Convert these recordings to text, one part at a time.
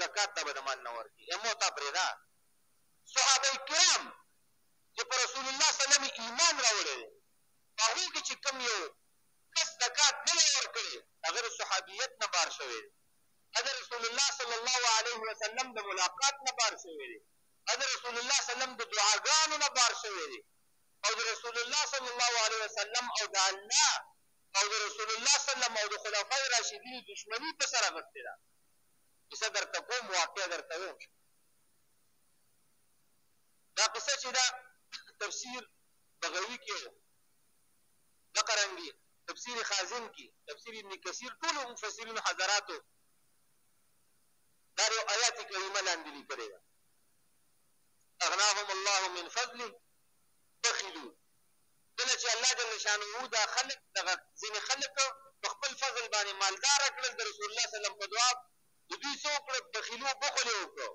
زکات ته به د مال نه ورکړي. مو ته پرېږده. صحابه کرام چې په رسول الله صلی الله علیه وسلم ایمان راوړی دی، په هغوی کې چې کوم یو کس زکات نه دی ورکړی، هغه د صحابیت نه بار شوی دی. هغه رسول الله صلی الله علیه وسلم د ملاقات نه بار شوی دی. هغه رسول الله صلی الله علیه وسلم د دعاګانو نه بار شوی دی. او د رسول الله صلی الله علیه وسلم او د الله او د رسول الله صلی الله علیه وسلم او د خلفای راشدین دشمنی په سر اغوستې ده. کیسه درته کوم، واقعه درته وایم. دا قصه چې ده تفسیر بغوي کې و، دغه رنګې تفسیر خازن کې، تفسیر ابن کثیر، ټولو مفسرینو حضراتو دا یو آیات کریمه لاندې لیکلې ده. اغناهم الله من فضله بخلوا. کله چې الله جل شانه دا خلق دغه ځینې خلق په خپل فضل باندې مالدار کړل، د رسول الله صلی الله علیه وسلم په دعا د دوی څه وکړل؟ بخیلو، بخل یې وکړو.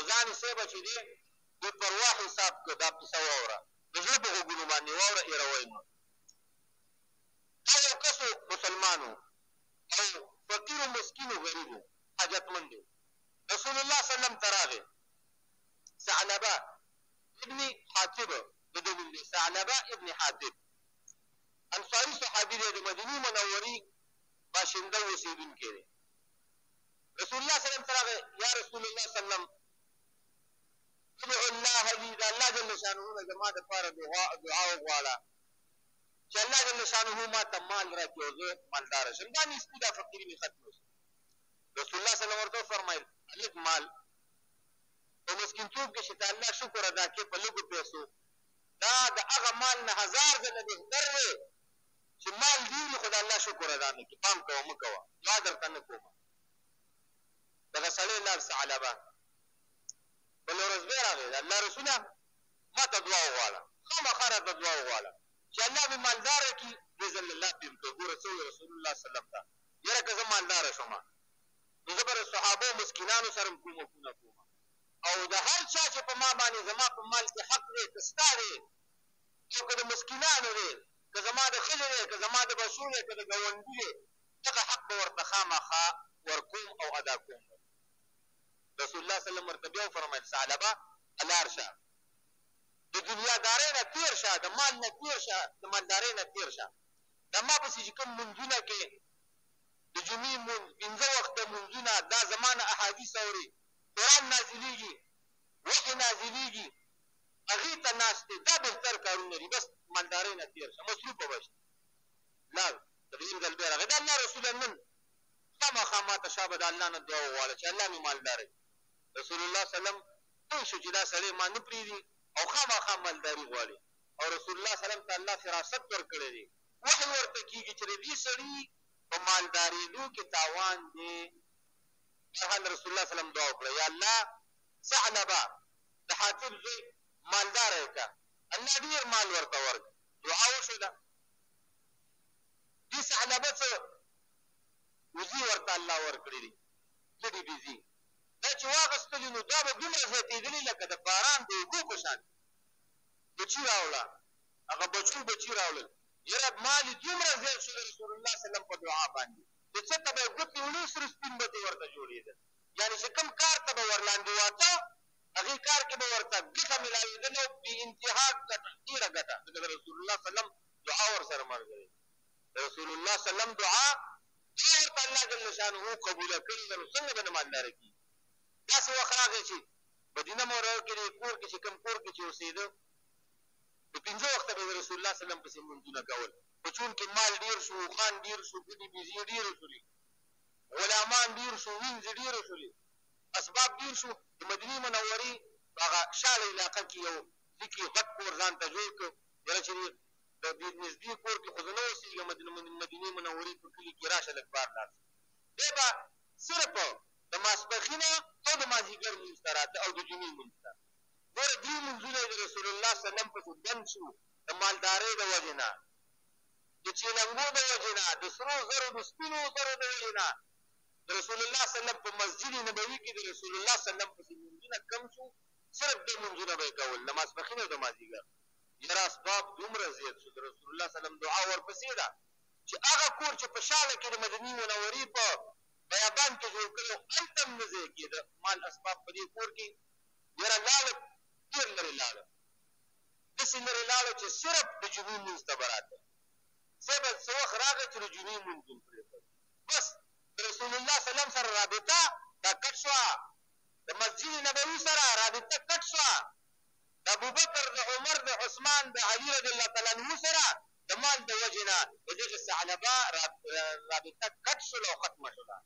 ځان صاحب چې دی دوی پروا حساب کړو. دا قصه واوره، د زړه په غوږونو باندې واوره، ایروئ مه. دا یو کس مسلمانو او فقیر و مسکین و غریب و حاجتمند و. رسول الله صلی الله علیه وسلم ته راغی. ثعلبه ابن حاطب د ده نوم دی، ثعلبه ابن حاطب، انصاري صحابي دی، د مدینې منورې باشنده اوسېدونکی دی. رسول الله صلی الله علیه وسلم ته راغی. یا رسول الله صلی الله علیه وسلم ادعو الله لي، د الله جل شانه نه زما دپاره دعا وغواړه چې الله جل شانه ما ته مال راکړي او زه مالداره شم، دا نیستي دا فقیري مې ختمه شي. رسول الله صلی الله علیه وسلم ورته وفرمایل لږ مال په مسکینتوب کې چې د الله شکر ادا کړې په لږو پیسو، دا د هغه مال نه 1000 ځله بهتر دی چې مال ډېر وي خو د الله شکر ادا نه کړي. پام کوه، مه کوه، دعا درته نه کومه. دغه سړی لاړ ثعلبه، بله ورځ بیا راغی، د الله رسوله ما ته دعا وغواړه، خامخا راته دعا وغواړه چې الله مې مالداره کړي. دې ځل الله پې وکړه. ګوره څه وایي رسول الله صلی الله علیه وسلم ته، یاره که زه مالداره شومه نو زه به د صحابو مسکینانو سره کومکونه کوم، او د هر چا چې په ما باندې زما په مال کې حق دی، که ستا دی او که د مسکینانو دی، که زما د ښځې دی، که زما د بچو دی، که د ګاونډي دی، دغه حق به ورته خامخا ورکوم او ادا کوم. رسول الله صلی الله علیه وسلم ورته بیا وفرمایل ثعلبه لاړ شه، د دنیادارۍ نه تېر شه، د مال نه تېر شه، د مالدارۍ نه تېر شه. د ما پسې چې کوم لمونځونه کې د جمعې لمونځ، 5 وخته لمونځونه، دا زما نه احادیث اوري، قرآن نازلېږي، وحي نازلېږي، هغې ته ناست دی، دا بهتر کارونه دي. بس مالدارۍ نه تېر شه، مصروفه به شي. لاړ، درېیم ځل بیا راغی. د الله رسوله نن خامخا ما ته شابه د الله نه دعا وغواړه چې الله مې مالداره کړي. رسول الله صلی الله علیه وسلم پوه شو چې دا سړی ما نه پرېږدي او خامخا مالداري غواړي. او رسول الله صلی الله علیه وسلم ته الله فراست ورکړی دی، وحي ورته کېږي چې د دې سړي په مالدارېدو کې تاوان دی. بهرحال رسول الله صلی الله علیه وسلم دعا وکړه، یا الله ثعلبه د حاطب زوی مالداره یې کړه، الله ډېر مال ورته ورکړه. دعا وشوله. دې ثعلبه څه وزې ورته الله ورکړي دي، لږې بېزې، دا چې واخېستلې نو دا به دومره زیاتېدلې لکه د باران د اوبو په شان. بچي راوړه، هغه بچي راوړل. یاره مال یې دومره زیات شو د رسول الله صلی الله علیه وسلم په دعا باندې چې څه ته به یې ګوتې وړي، سره سپین به ترې ورته جوړېدل. یعنې چې کوم کار ته به ورلاندې واته، هغې کار کې به ورته ګټه ملاوېدله، بې انتها ګټه، ډېره ګټه. د رسول الله صلی الله علیه وسلم دعا ورسره ملګرې. د رسول الله صلی الله علیه وسلم دعا ورته الله جل شانه قبوله کړې ده، نو څنګه به نه مالداره کېږي؟ داسې وخت راغی چې مدینه منوره کې د کور کې چې کوم کور کې چې اوسېده، د 5 وخته به د رسول الله صلی الله علیه وسلم پسې لمونځونه کول. په چون کې مال ډېر شو، اوښان ډېر شو، ګډې بېزې ډېرې شولې، غلامان ډېر شو، وینځې ډېرې شولې، اسباب ډېر شو. د مدینې منورې په هغه شاله علاقه کې یو لږ غټ کور ځان ته جوړ کړ. یاره چې د دې نږدې کور کې خو زه نه اوسېږم، مدینې منورې په کلي کې راشه لږ بار لاړ شي. دی به صرف د ماسپښینه او د مازدیګر لمونځ ته راته او د جمعې لمونځ ته. ګوره دې لمونځونه د رسول الله صلی الله علیه وسلم پسې بند شو د مالدارۍ د وجې نه، د چیلنګو د وجې نه، د سرو زرو د سپینو زرو د وجې نه. د رسول الله صلی الله علیه وسلم په مسجد نبوي کې د رسول الله صلی الله علیه وسلم پسې لمونځونه کم شو، صرف دې لمونځونه به یې کول، د ماسپښین او د مازدیګر. یاره اسباب دومره زیات شو، د رسول الله صلی الله علیه وسلم دعا ورپسې ده چې هغه کور چې په شاله کې د مدینې منورې په بیابان کې جوړ کړی او هلته هم نه ځای کېده مال اسباب په دې کور کې یاره لاړه ډېر لرې لاړه داسې لرې لاړه چې صرف د جمعې لمونځ ته به راته زه به څه وخت راغی چې د جمعې لمونځ مې پرېښود بس د رسول الله صلی الله سره رابطه دا کټ شوه د مسجد نبوي سره رابطه کټ شوه د ابوبکر د عمر د عثمان د علي رضی الله تعالی عنه سره د مال د وجې نه د دغې ثعلبه رابطه کټ شوله او ختمه شوله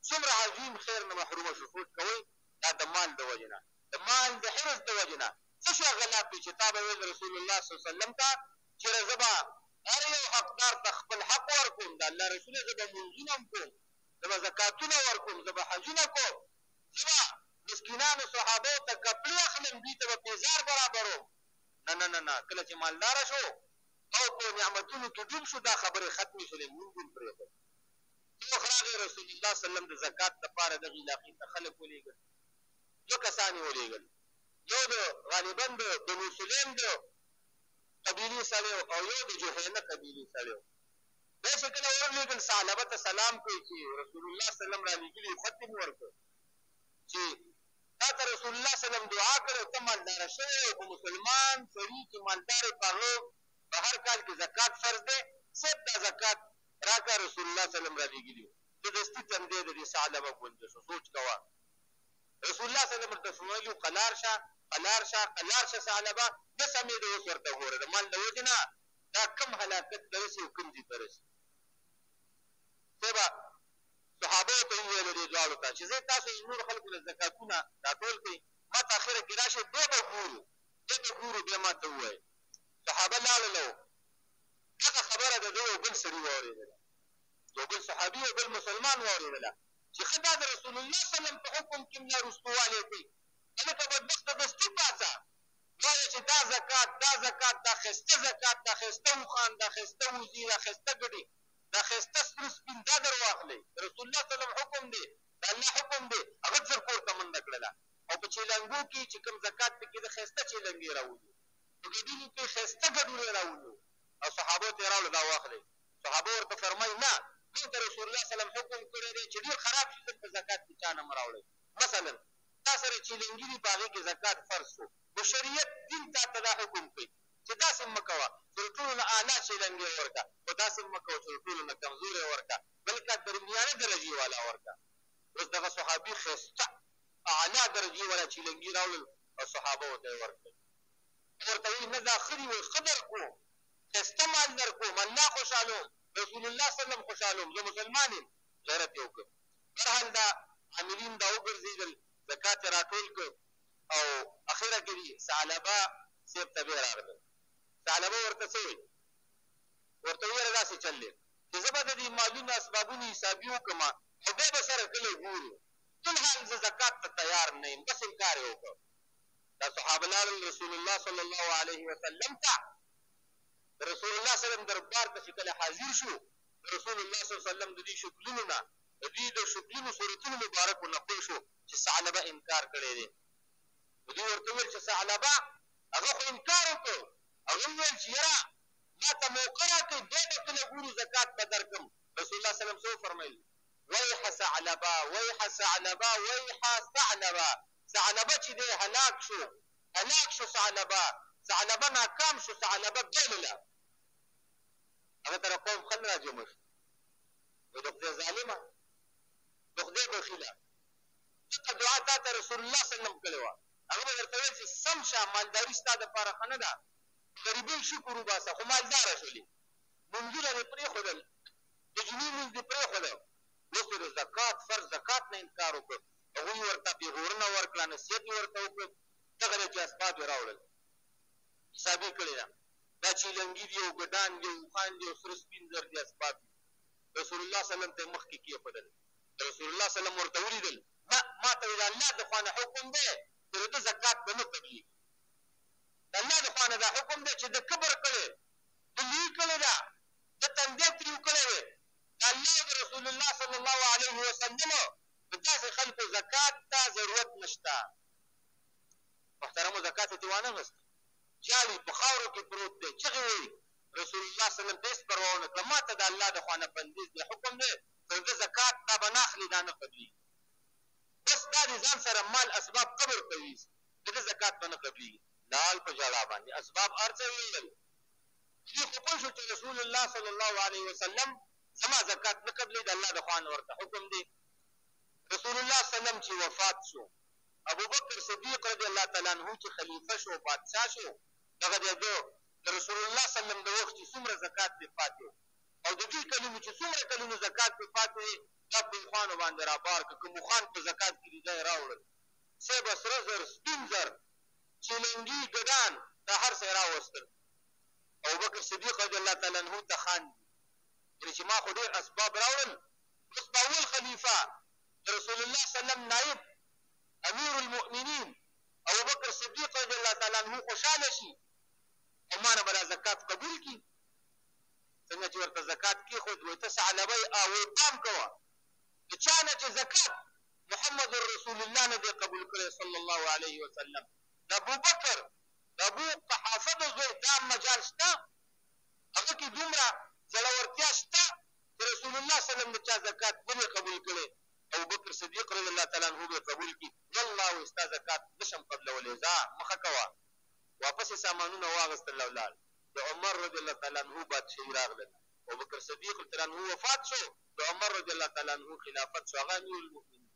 څومره عظیم خیر نه محرومه شو سوچ کوئ دا د مال د وجې نه د مال د حرص د وجې نه څه شی غلا کړي چې تا به ویل رسول الله صلی الله علیه وسلم ته چېرې زه به هر یو حقدار ته خپل حق ورکوم د الله رسول زه به لمونځونه هم کوم زه به زکاتونه ورکوم زه به حجونه کوم زه به مسکینانو صحابو ته کپړې اخلم دوی ته به پیزار برابروم نه نه نه نه کله چې مالداره شو او په نعمتونو کې ډوب شو دا خبرې ختمې شولې لمونځ هم پرېښود څه وخت راغی رسول الله صلی الله علیه وسلم د زکات دپاره دغې علاقې ته خلک ولېږل دوه کسان یې ولېږل یو د غالبا د بنو سلیم د قبیلې سړی او یو د جهینه قبیلې سړی و داسې کله ورلېږل ثعلبه ته سلام کوي چې رسول الله صلی الله علیه وسلم رالېږلي خط یې مې ورکړ چې تا ته رسول الله صلی الله علیه وسلم دعا کړې ته مالداره شوی او په مسلمان سړي چې مالدار یې په هغه په هر کال کې زکات فرض دی صرف دا زکات راکړه رسول الله صلی الله علیه وسلم رالېږلي و د دستي تندی د دې ثعلبه ګونده شو سوچ کوه رسول الله صلی الله علیه وسلم ورته فرمایلي قلار شه قلار شه قلار شه ثعلبه نه سمېده اوس ورته ګوره د مال د وجې نه دا کم هلاکت ته رسي او کم ځای ته رسي دی به صحابو ته وویل دې دواړو ته چې زه تاسو نورو خلکو له زکاتونه راټول کړئ ما ته اخره کې راشئ بیا به ګورو بیا ما ته ووایئ صحابه لاړله دغه خبره د ده یو بل سړي واورېدله یو بل صحابي او بل مسلمان واورېدله چې ښه دا د رسول الله صلی الله علیه وسلم په حکم کې ملا رستوالی کوي هلکه بدبخته دستي پاڅه وایه چې دا زکات دا ښایسته زکات دا ښایسته اوښان دا ښایسته وزې دا ښایسته ګډې دا ښایسته سره سپین دا در واخلئ د رسول الله صلی الله علیه وسلم حکم دی د الله حکم دی هغه زر کورته منډه کړله او په چیلنګو کې چې کوم زکات پکې د ښایسته چیلنګې راولو په ګډینو کې ښایسته ګډونه راولو او صحابو ته یې راوړه دا واخلئ صحابه ورته فرمایي نه موږ ته رسول الله صلی الله علیه وسلم حکم کړی دی چې ډېر خراب شي په زکات کې چا نه مه راوړئ مثلا تا سره چیلنګي دي په هغې کې زکات فرض شو نو شریعت دین تا ته دا حکم کوي چې داسې مه کوه چې د ټولو نه اعلی چیلنګ یې ورکړه خو داسې مه کوه چې د ټولو نه کمزور یې ورکړه بلکې درمیانه درجې والا ورکړه اوس دغه صحابي ښایسته اعلی درجې والا چیلنګي راوړل او صحابه ورته یې ورکړل ورته وایي نه دا ښه دي وایي ښه درکړو ښایسته مال درکړو الله خوشحالوم رسول الله صلی الله علیه وسلم خوشحالوم زه مسلمان یم غیرت یې وکړ برحال دا عاملین دا وګرځېدل زکات یې راټول کړ او اخره کې دي ثعلبه صاحب ته بیا راغلل ثعلبه ورته څه وایي ورته ویره داسې چل دی چې زه به د دې مالونو اسبابونو حسابي وکړم خو بیا به سره کله ګورو ټول حال زه زکات ته تیار نه یم بس انکار یې وکړ دا صحابه لاړل رسول الله صلی الله علیه وسلم ته رسول الله صلی الله علیه وسلم دربار ته چې کله حاضر شو رسول الله صلی الله علیه وسلم د دې شکلونو نه د دې د شکلونو صورتونو مبارکو نه پوه شو چې ثعلبه انکار کړی دی دوی ورته وویل چې ثعلبه هغه خو انکار وکړ هغه وویل چې یاره ما ته موقع راکړئ بیا به کله ګورو زکات به درکړم رسول الله صلی الله علیه وسلم څه وفرمیل ویح ثعلبه ویح ثعلبه ویح ثعلبه ثعلبه چې دی هلاک شو ثعلبه ناکام شو ثعلبه بلله هغه ته قوم خل راجمع شو وایي د خدای ظالمه د خدای بخیله دغه دعا تا ته رسول الله صلی الله علیه وسلم کړې وه هغه به درته ویل چې سم شه مالداري ستا دپاره ښه نه ده غریبۍ شکر وباسه خو مالداره شولې منځونه دې پرېښودل د جمعې لمونځ دې پرېښوده اوس د زکات فرض زکات نه انکار وکړ هغوی ورته پېغورونه ورکړه نصیحت یې ورته وکړ دغه دی چې اسباب یې راوړل حسابي کړې ده دا چیلنګي دي او ګډان دي او اوښان دي او سره سپین زر دي اسباب دي رسول الله صلی الله علیه وسلم ته یې مخکې کېښودل رسول الله صلی الله علیه وسلم ورته ولیدل ما ته د الله د خوا نه حکم دی چې د ده زکات به نه قبلېږي د الله د خوا نه دا حکم دی چې د کبر کړی د لوی کړی ده د تندی تریو کړی دی د الله د رسول الله صلی الله علیه وسلم د داسې خلکو زکات ته ضرورت نشته محترمو زکات یې ترې وانهغوستی جالي په خاورو کې پروت دی چغې وایي رسول الله صلی الله علیه وسلم ته هېڅ پروا ونه کړه ما ته د الله د خوا نه بندیز دی حکم دی چې د زکات دا به نه اخلي دا نه قبلېږي دا د ځان سره مال اسباب قبر ته ویسي د ده زکات به نه قبلېږي لال په ژړا باندې اسباب هر څه ویل دې خو پوه شو چې رسول الله صلی الله علیه وسلم زما زکات نه قبلې د الله د خوا نه ورته حکم دی رسول الله صلی الله علیه وسلم چې وفات شو ابو بکر صدیق رضی الله تعالی عنہ چې خلیفه شو بادشاه شو دغه د رسول الله صلی الله علیه وسلم د وخت چې څومره زکات پې پاتې او د دې کلونو چې څومره کلونو زکات پې پاتې دا په خوانو باندې رابار که کوم خوان په زکات کې دی ځای راوړل سه به سره زر سپین زر چیلنګي ګډان دا هر څه یې راوستل ابوبکر صدیق رضی الله تعالی عنہ ته خاندي یعنې چې ما خو ډېر اسباب راوړل اوس به اول خلیفه د رسول الله صلی الله علیه وسلم نایب امیر المؤمنین ابوبکر صدیق رضی الله تعالی عنہ خوشحاله شي او ما نه به دا زکات قبول کړي څنګه چې ورته زکات کېښود وایي ته ثعلبی وایي پام کوه د چا نه چې زکات محمد رسول الله نه دی قبول کړی صلی الله علیه وسلم د ابوبکر د ابو قحافه د زوی دا مجال شته هغه کې دومره زړورتیا شته چې رسول الله صلی الله علیه وسلم د چا زکات نه دی قبول کړی ابوبکر صدیق رضی الله تعالی عنہ به قبول کړي والله وایي ستا زکات نشم قبلولی ځه مخه کوه واپس یې سامانونه واغېستل او لاړ د عمر رضی الله تعالی عنہ بادشاهي راغلل ابوبکر صدیق تعالی عنہ وفات شو د عمر رضی الله تعالی عنہ خلافت شو هغه امیر المؤمنین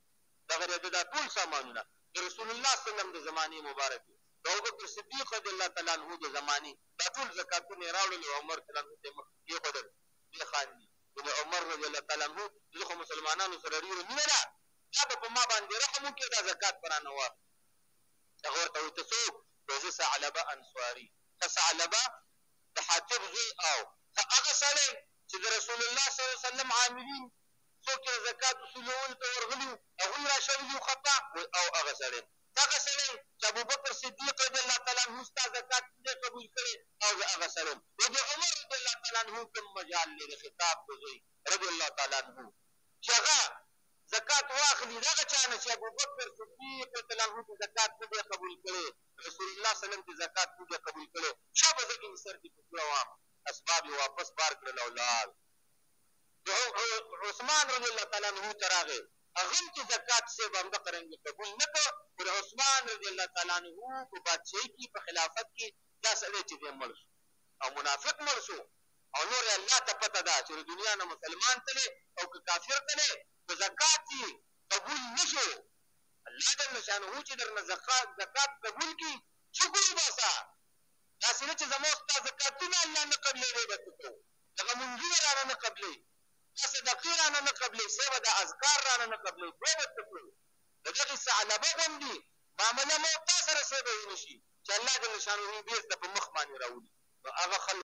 دغه دا ټول سامانونه د رسول الله صلی الله علیه وسلم د زمانې مبارکې د ابوبکر صدیق رضی الله تعالی عنہ د زمانې دا ټول زکاتونه یې راوړل او عمر تعالی عنہ ته مخ کېښودل دې خاندي د عمر رضی الله تعالی عنہ زه خو مسلمانانو سره ډېره مینه ده دا به په ما باندې رحم وکړي دا زکات به رانه واخلي هغه ورته وایي ته څوک وایي زه ثعلبه انصاري ښه ثعلبه د حاطب زوی او هغه سړی چې د رسول الله صلی الله علیه وسلم عاملین څوک یې زکات اصولولو ته ورغلي وو هغوی را شوي دي خطا او هغه سړی دغه سړی چې ابوبکر صدیق رضی الله تعالی عنہ ستا زکات نه قبول کړی او زه هغه سړی و د عمر رضی الله تعالی عنہ کوم مجال دی د خطاب د زوی رضی الله تعالی عنہ چې هغه زکات واخلي دغه چا نه چې ابوبکر صدیق رضی الله عنہ زکات نه دی قبول کړی رسول الله صلی الله علیه وسلم زکات نه دی قبول کړی شابه زه کې سر کې پکړه وام اسباب یې واپس بار کړل او لاړ عثمان رضی الله تعالی عنہ ته راغی هغه چې زکات سے به همدغه رنګ قبول نه کړ پر عثمان رضی الله تعالی عنہ په بادشاہي کې په خلافت کې دا سړی چې دی مړ شو او منافق مړ شو او نور الله ته پته ده چې د دنیا نه مسلمان تللی او که کافر تللی په زکات یې قبول نه شو الله جل شانه چې درنه زکات قبول کړي شکر وباسه داسې نه چې زما ستا زکاتونه الله نه قبلوي به څه کوو دغه منځونه رانه نه قبلوي دا صدقې رانه نه قبلوي څه به دا اذکار رانه نه قبلوي بیا به څه کوو د دغې ثعلبه غوندې معامله مو تا سره څه به ونه شي چې الله جل شانه بېرته په مخ باندې راولي نو هغه خلک